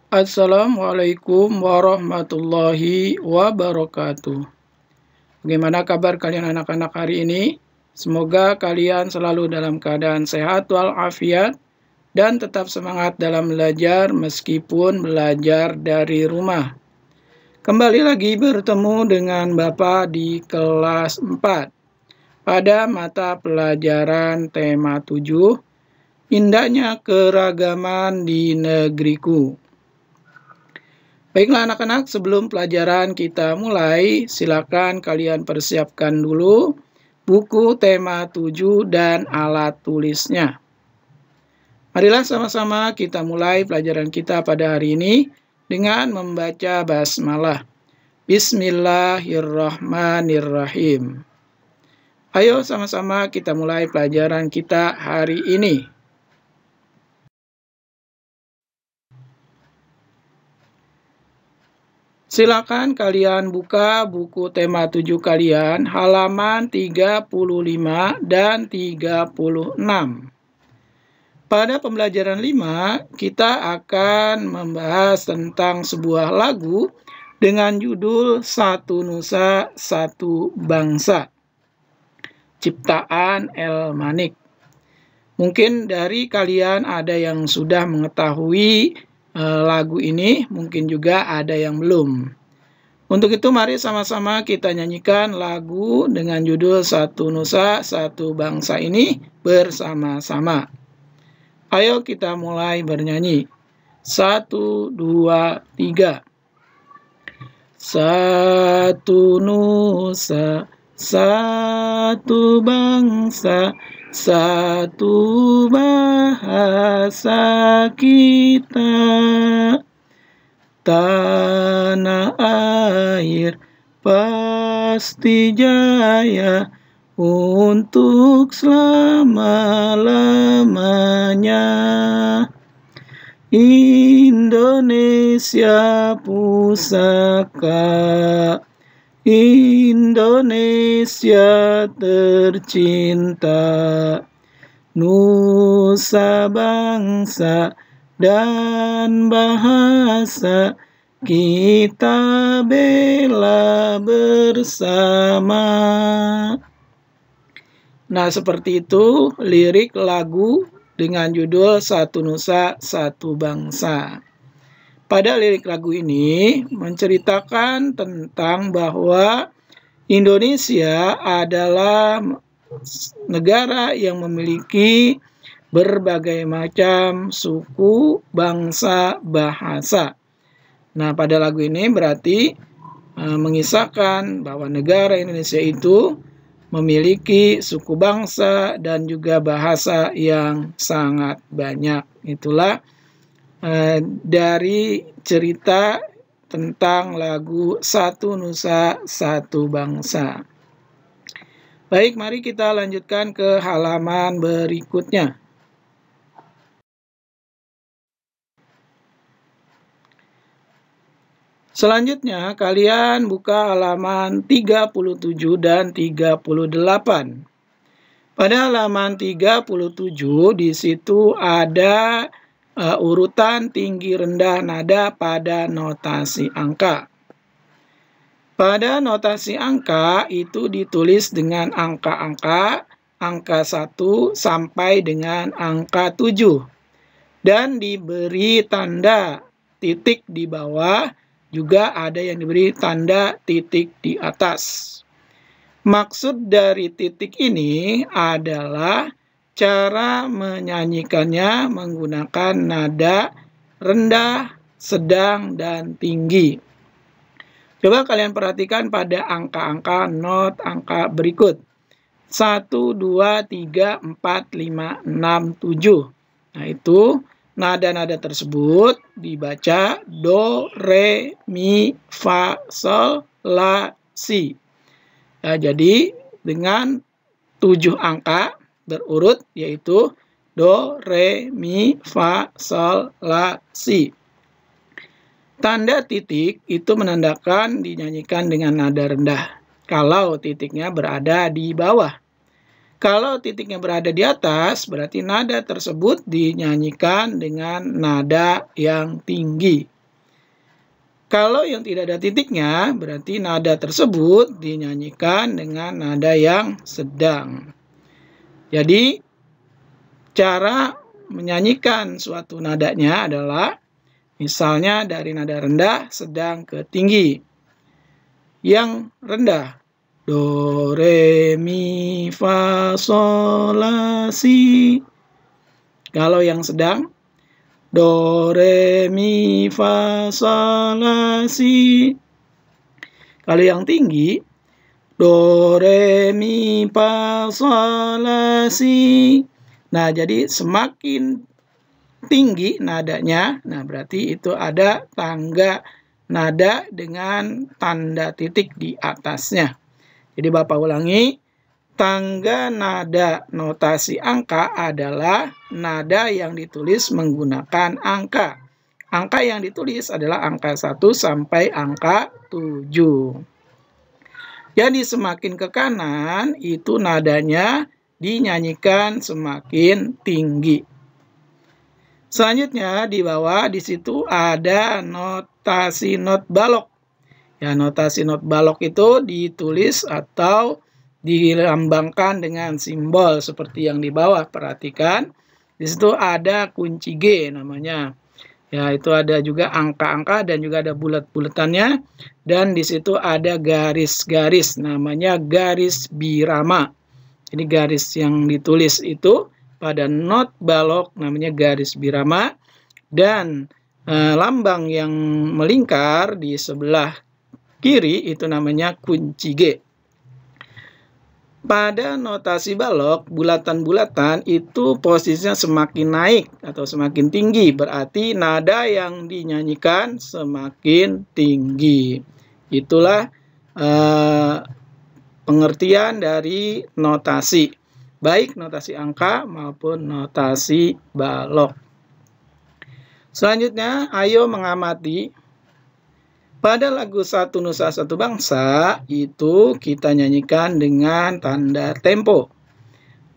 Assalamualaikum warahmatullahi wabarakatuh. Bagaimana kabar kalian anak-anak hari ini? Semoga kalian selalu dalam keadaan sehat walafiat dan tetap semangat dalam belajar meskipun belajar dari rumah. Kembali lagi bertemu dengan Bapak di kelas 4 pada mata pelajaran tema 7, Indahnya Keragaman di Negeriku. Baiklah anak-anak, sebelum pelajaran kita mulai, silakan kalian persiapkan dulu buku tema 7 dan alat tulisnya. Marilah sama-sama kita mulai pelajaran kita pada hari ini dengan membaca basmalah. Bismillahirrahmanirrahim. Ayo sama-sama kita mulai pelajaran kita hari ini. Silakan kalian buka buku tema 7 kalian, halaman 35 dan 36. Pada pembelajaran 5, kita akan membahas tentang sebuah lagu dengan judul Satu Nusa, Satu Bangsa, ciptaan El-Manik. Mungkin dari kalian ada yang sudah mengetahui lagu ini, mungkin juga ada yang belum. Untuk itu mari sama-sama kita nyanyikan lagu dengan judul Satu Nusa, Satu Bangsa ini bersama-sama. Ayo kita mulai bernyanyi. 1, 2, 3. Satu nusa, satu bangsa, satu bahasa kita, tanah air pasti jaya untuk selama-lamanya. Indonesia pusaka, Indonesia tercinta, nusa bangsa dan bahasa kita bela bersama. Nah, seperti itu lirik lagu dengan judul Satu Nusa, Satu Bangsa. Pada lirik lagu ini menceritakan tentang bahwa Indonesia adalah negara yang memiliki berbagai macam suku, bangsa, bahasa. Nah, pada lagu ini berarti mengisahkan bahwa negara Indonesia itu memiliki suku bangsa dan juga bahasa yang sangat banyak. Itulah dari cerita tentang lagu Satu Nusa, Satu Bangsa. Baik, mari kita lanjutkan ke halaman berikutnya. Selanjutnya, kalian buka halaman 37 dan 38. Pada halaman 37, di situ ada urutan tinggi rendah nada pada notasi angka. Pada notasi angka itu ditulis dengan angka-angka, angka 1 sampai dengan angka 7. Dan diberi tanda titik di bawah, juga ada yang diberi tanda titik di atas. Maksud dari titik ini adalah cara menyanyikannya menggunakan nada rendah, sedang, dan tinggi. Coba kalian perhatikan pada angka-angka not angka berikut. 1, 2, 3, 4, 5, 6, 7. Nah, itu nada-nada tersebut dibaca do, re, mi, fa, sol, la, si. Nah, jadi dengan 7 angka berurut yaitu do, re, mi, fa, sol, la, si. Tanda titik itu menandakan dinyanyikan dengan nada rendah kalau titiknya berada di bawah. Kalau titiknya berada di atas, berarti nada tersebut dinyanyikan dengan nada yang tinggi. Kalau yang tidak ada titiknya, berarti nada tersebut dinyanyikan dengan nada yang sedang. Jadi, cara menyanyikan suatu nadanya adalah misalnya dari nada rendah, sedang ke tinggi. Yang rendah, do, re, mi, fa, sol, la, si. Kalau yang sedang, do, re, mi, fa, sol, la, si. Kalau yang tinggi, do, re, mi, fa, sol, la, si. Nah, jadi semakin tinggi nadanya, nah berarti itu ada tangga nada dengan tanda titik di atasnya. Jadi Bapak ulangi, tangga nada notasi angka adalah nada yang ditulis menggunakan angka. Angka yang ditulis adalah angka 1 sampai angka 7. Jadi semakin ke kanan, itu nadanya dinyanyikan semakin tinggi. Selanjutnya di bawah di situ ada notasi not balok. Ya, notasi not balok itu ditulis atau dilambangkan dengan simbol seperti yang di bawah. Perhatikan, di situ ada kunci G namanya. Ya, itu ada juga angka-angka dan juga ada bulat-bulatannya. Dan di situ ada garis-garis, namanya garis birama. Ini garis yang ditulis itu pada not balok namanya garis birama. Dan lambang yang melingkar di sebelah kiri itu namanya kunci G. Pada notasi balok, bulatan-bulatan itu posisinya semakin naik atau semakin tinggi. Berarti nada yang dinyanyikan semakin tinggi. Itulah pengertian dari notasi. Baik notasi angka maupun notasi balok. Selanjutnya, ayo mengamati. Pada lagu Satu Nusa Satu Bangsa itu kita nyanyikan dengan tanda tempo.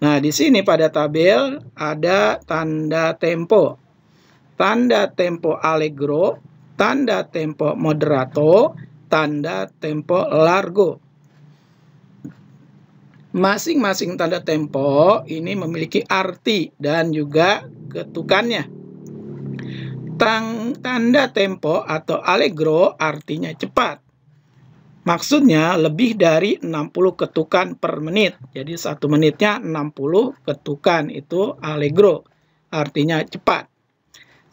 Nah, di sini pada tabel ada tanda tempo. Tanda tempo allegro, tanda tempo moderato, tanda tempo largo. Masing-masing tanda tempo ini memiliki arti dan juga ketukannya. Tanda tempo atau allegro artinya cepat. Maksudnya lebih dari 60 ketukan per menit. Jadi 1 menitnya 60 ketukan, itu allegro. Artinya cepat.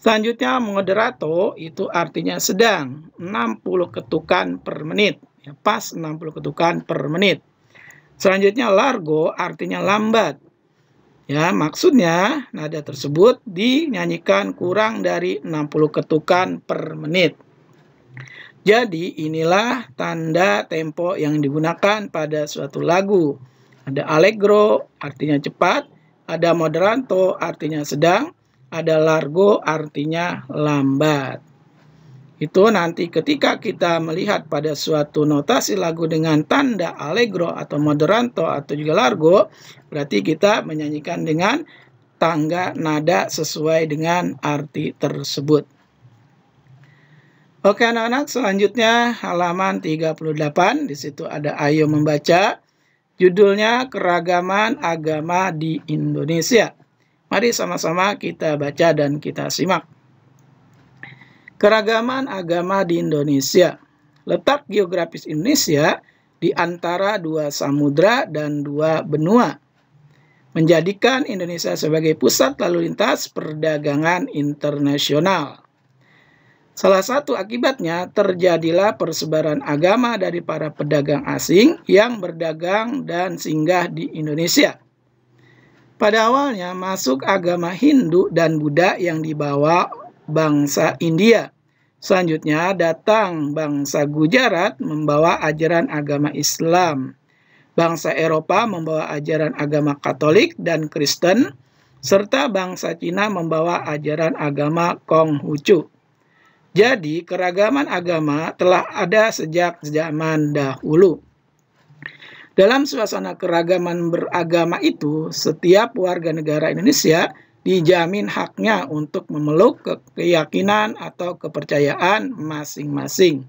Selanjutnya moderato itu artinya sedang. 60 ketukan per menit. Ya, pas 60 ketukan per menit. Selanjutnya largo artinya lambat. Ya, maksudnya nada tersebut dinyanyikan kurang dari 60 ketukan per menit. Jadi inilah tanda tempo yang digunakan pada suatu lagu. Ada allegro artinya cepat, ada moderato artinya sedang, ada largo artinya lambat. Itu nanti ketika kita melihat pada suatu notasi lagu dengan tanda allegro atau moderato atau juga largo, berarti kita menyanyikan dengan tangga nada sesuai dengan arti tersebut. Oke anak-anak, selanjutnya halaman 38. Di situ ada ayo membaca. Judulnya Keragaman Agama di Indonesia. Mari sama-sama kita baca dan kita simak. Keragaman agama di Indonesia. Letak geografis Indonesia di antara 2 samudra dan 2 benua, menjadikan Indonesia sebagai pusat lalu lintas perdagangan internasional. Salah satu akibatnya terjadilah persebaran agama dari para pedagang asing yang berdagang dan singgah di Indonesia. Pada awalnya masuk agama Hindu dan Buddha yang dibawa bangsa India. Selanjutnya datang bangsa Gujarat membawa ajaran agama Islam. Bangsa Eropa membawa ajaran agama Katolik dan Kristen, serta bangsa Cina membawa ajaran agama Konghucu. Jadi keragaman agama telah ada sejak zaman dahulu. Dalam suasana keragaman beragama itu, setiap warga negara Indonesia dijamin haknya untuk memeluk keyakinan atau kepercayaan masing-masing.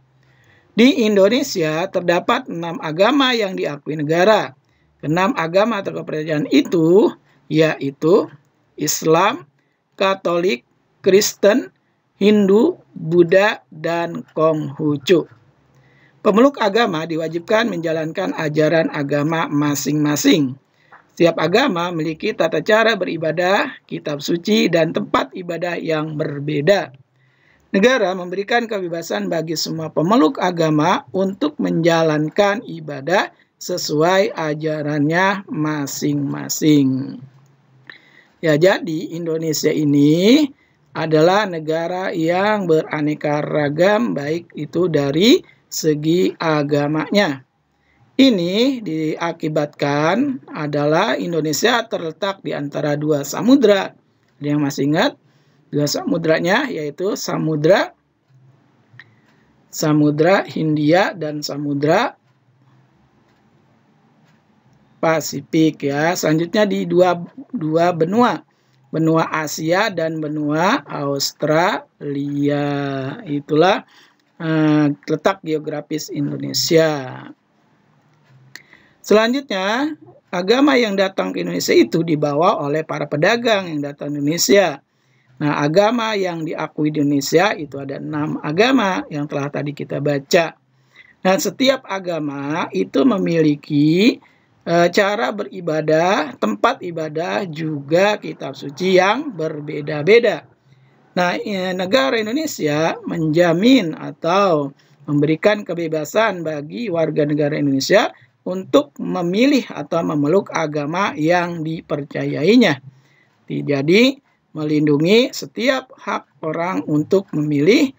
Di Indonesia terdapat 6 agama yang diakui negara. 6 agama atau kepercayaan itu yaitu Islam, Katolik, Kristen, Hindu, Buddha, dan Konghucu. Pemeluk agama diwajibkan menjalankan ajaran agama masing-masing. Setiap agama memiliki tata cara beribadah, kitab suci, dan tempat ibadah yang berbeda. Negara memberikan kebebasan bagi semua pemeluk agama untuk menjalankan ibadah sesuai ajarannya masing-masing. Ya, jadi Indonesia ini adalah negara yang beraneka ragam, baik itu dari segi agamanya. Ini diakibatkan adalah Indonesia terletak di antara 2 samudra. Ada yang masih ingat? 2 samudranya yaitu Samudra Hindia dan Samudra Pasifik ya. Selanjutnya di dua benua, benua Asia dan benua Australia. Itulah letak geografis Indonesia. Selanjutnya, agama yang datang ke Indonesia itu dibawa oleh para pedagang yang datang ke Indonesia. Nah, agama yang diakui di Indonesia itu ada 6 agama yang telah tadi kita baca. Nah, setiap agama itu memiliki cara beribadah, tempat ibadah, juga kitab suci yang berbeda-beda. Nah, negara Indonesia menjamin atau memberikan kebebasan bagi warga negara Indonesia untuk memilih atau memeluk agama yang dipercayainya. Jadi, melindungi setiap hak orang untuk memilih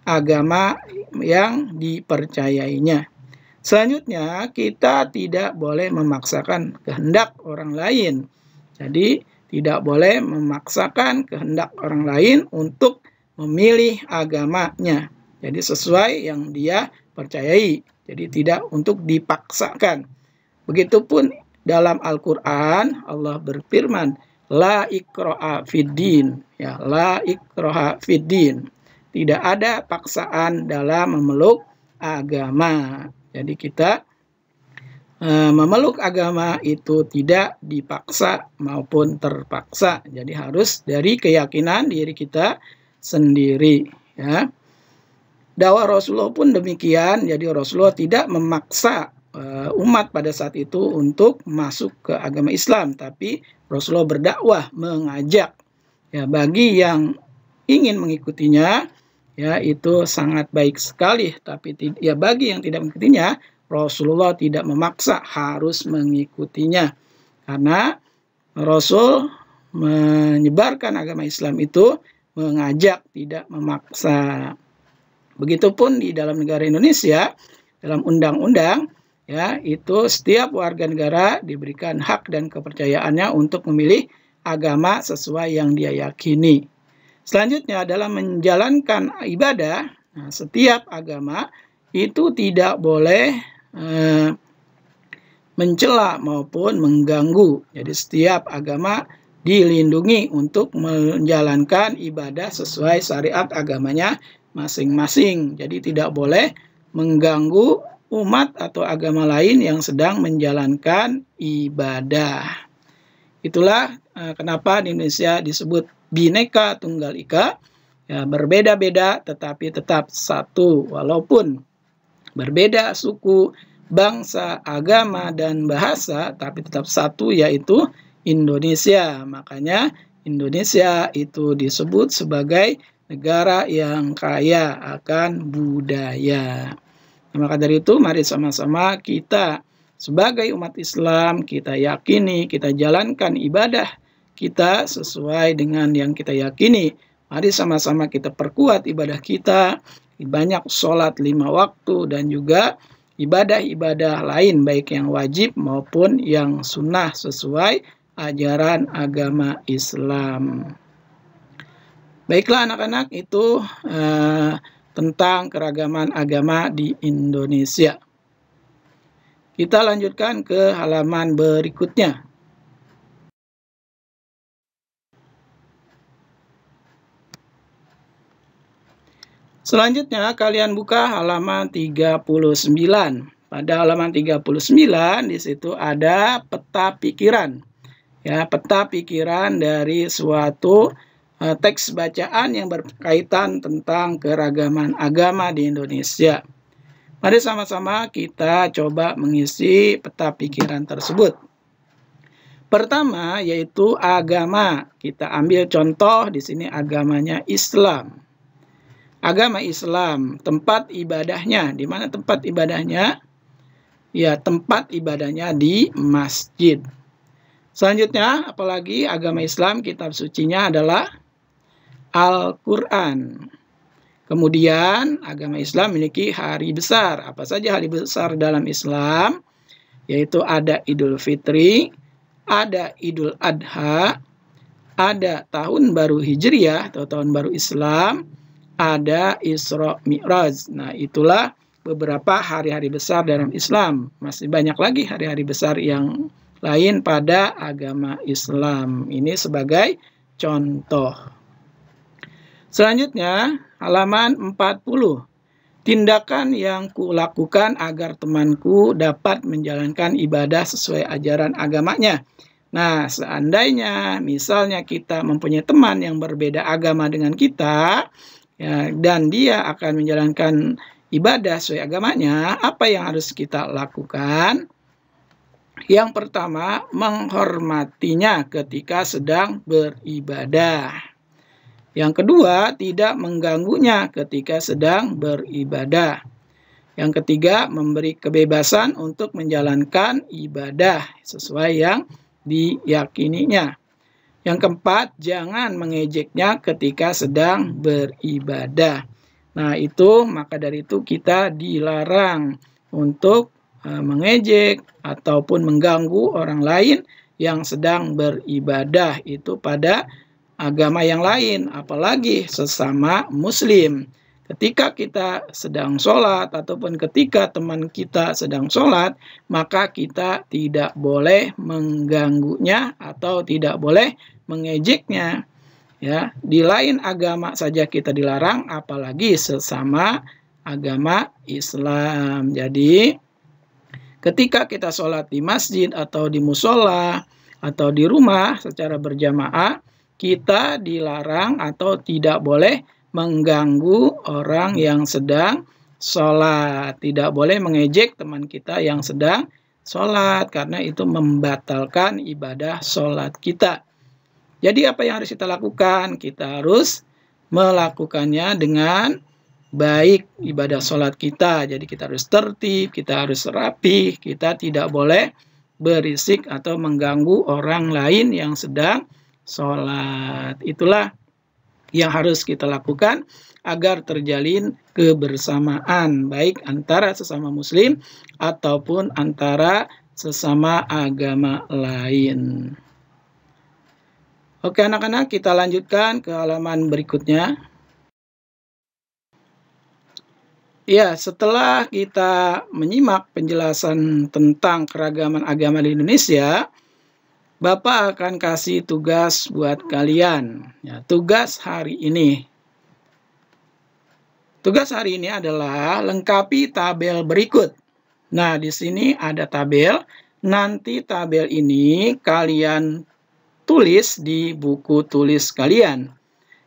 agama yang dipercayainya. Selanjutnya, kita tidak boleh memaksakan kehendak orang lain. Jadi, tidak boleh memaksakan kehendak orang lain untuk memilih agamanya. Jadi, sesuai yang dia percayai. Jadi, tidak untuk dipaksakan. Begitupun dalam Al-Quran, Allah berfirman, La ikraha fiddin, ya, la ikraha fiddin. Tidak ada paksaan dalam memeluk agama. Jadi kita memeluk agama itu tidak dipaksa maupun terpaksa. Jadi harus dari keyakinan diri kita sendiri, ya. Dakwah Rasulullah pun demikian. Jadi Rasulullah tidak memaksa umat pada saat itu untuk masuk ke agama Islam, tapi Rasulullah berdakwah, mengajak, ya, bagi yang ingin mengikutinya, ya, itu sangat baik sekali. Tapi ya, bagi yang tidak mengikutinya, Rasulullah tidak memaksa harus mengikutinya, karena Rasul menyebarkan agama Islam itu mengajak, tidak memaksa. Begitupun di dalam negara Indonesia, dalam undang-undang, ya, itu setiap warga negara diberikan hak dan kepercayaannya untuk memilih agama sesuai yang dia yakini. Selanjutnya, dalam menjalankan ibadah, nah, setiap agama itu tidak boleh mencela maupun mengganggu. Jadi setiap agama dilindungi untuk menjalankan ibadah sesuai syariat agamanya masing-masing. Jadi tidak boleh mengganggu umat atau agama lain yang sedang menjalankan ibadah. Itulah kenapa di Indonesia disebut Bhinneka Tunggal Ika, ya, berbeda-beda tetapi tetap satu, walaupun berbeda suku, bangsa, agama, dan bahasa, tapi tetap satu, yaitu Indonesia. Makanya Indonesia itu disebut sebagai negara yang kaya akan budaya. Maka dari itu, mari sama-sama kita sebagai umat Islam, kita yakini, kita jalankan ibadah kita sesuai dengan yang kita yakini. Mari sama-sama kita perkuat ibadah kita, banyak sholat 5 waktu, dan juga ibadah-ibadah lain, baik yang wajib maupun yang sunnah sesuai ajaran agama Islam. Baiklah anak-anak, itu tentang keragaman agama di Indonesia. Kita lanjutkan ke halaman berikutnya. Selanjutnya kalian buka halaman 39. Pada halaman 39 di situ ada peta pikiran. Ya, peta pikiran dari suatu teks bacaan yang berkaitan tentang keragaman agama di Indonesia. Mari sama-sama kita coba mengisi peta pikiran tersebut. Pertama yaitu agama. Kita ambil contoh di sini agamanya Islam. Agama Islam, tempat ibadahnya. Di mana tempat ibadahnya? Ya, tempat ibadahnya di masjid. Selanjutnya, apalagi agama Islam, kitab sucinya adalah Al-Quran. Kemudian, agama Islam memiliki hari besar. Apa saja hari besar dalam Islam? Yaitu ada Idul Fitri, ada Idul Adha, ada Tahun Baru Hijriah atau Tahun Baru Islam, ada Isra Mi'raj. Nah, itulah beberapa hari-hari besar dalam Islam. Masih banyak lagi hari-hari besar yang lain pada agama Islam. Ini sebagai contoh. Selanjutnya, halaman 40. Tindakan yang kulakukan agar temanku dapat menjalankan ibadah sesuai ajaran agamanya. Nah, seandainya misalnya kita mempunyai teman yang berbeda agama dengan kita, ya, dan dia akan menjalankan ibadah sesuai agamanya, apa yang harus kita lakukan? Yang pertama, menghormatinya ketika sedang beribadah. Yang kedua, tidak mengganggunya ketika sedang beribadah. Yang ketiga, memberi kebebasan untuk menjalankan ibadah sesuai yang diyakininya. Yang keempat, jangan mengejeknya ketika sedang beribadah. Nah, maka dari itu kita dilarang untuk mengejek ataupun mengganggu orang lain yang sedang beribadah itu pada agama yang lain, apalagi sesama muslim. Ketika kita sedang sholat ataupun ketika teman kita sedang sholat, maka kita tidak boleh mengganggunya atau tidak boleh mengejeknya. Ya, di lain agama saja kita dilarang, apalagi sesama agama Islam. Jadi, ketika kita sholat di masjid atau di musola atau di rumah secara berjamaah, kita dilarang atau tidak boleh mengganggu orang yang sedang sholat. Tidak boleh mengejek teman kita yang sedang sholat, karena itu membatalkan ibadah sholat kita. Jadi apa yang harus kita lakukan? Kita harus melakukannya dengan baik ibadah sholat kita. Jadi kita harus tertib, kita harus rapi, kita tidak boleh berisik atau mengganggu orang lain yang sedang sholat. Itulah yang harus kita lakukan agar terjalin kebersamaan baik antara sesama muslim ataupun antara sesama agama lain. Oke anak-anak, kita lanjutkan ke halaman berikutnya. Ya, setelah kita menyimak penjelasan tentang keragaman agama di Indonesia, Bapak akan kasih tugas buat kalian. Ya, tugas hari ini. Tugas hari ini adalah lengkapi tabel berikut. Nah, di sini ada tabel. Nanti tabel ini kalian tulis di buku tulis kalian.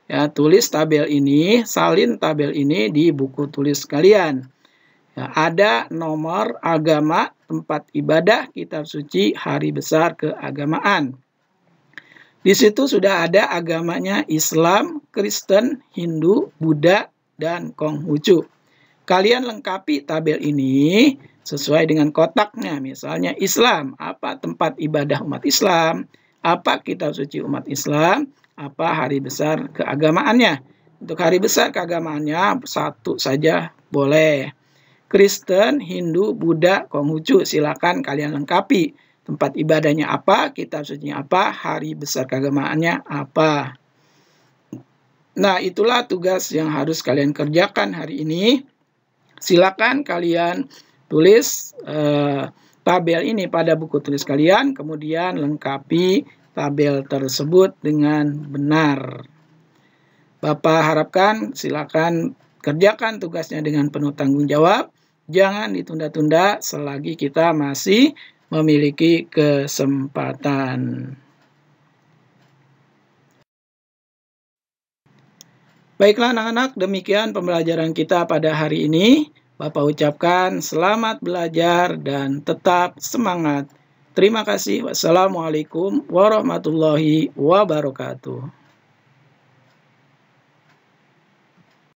Ya, tulis tabel ini, salin tabel ini di buku tulis kalian. Ya, ada nomor agama, tempat ibadah, kitab suci, hari besar keagamaan. Di situ sudah ada agamanya Islam, Kristen, Hindu, Buddha, dan Konghucu. Kalian lengkapi tabel ini sesuai dengan kotaknya. Misalnya Islam, apa tempat ibadah umat Islam, apa kitab suci umat Islam, apa hari besar keagamaannya. Untuk hari besar keagamaannya satu saja boleh. Kristen, Hindu, Buddha, Konghucu, silakan kalian lengkapi. Tempat ibadahnya apa, kitab sucinya apa, hari besar keagamaannya apa. Nah, itulah tugas yang harus kalian kerjakan hari ini. Silakan kalian tulis tabel ini pada buku tulis kalian, kemudian lengkapi tabel tersebut dengan benar. Bapak harapkan silakan Kerjakan tugasnya dengan penuh tanggung jawab. Jangan ditunda-tunda selagi kita masih memiliki kesempatan. Baiklah anak-anak, demikian pembelajaran kita pada hari ini. Bapak ucapkan selamat belajar dan tetap semangat. Terima kasih. Wassalamualaikum warahmatullahi wabarakatuh.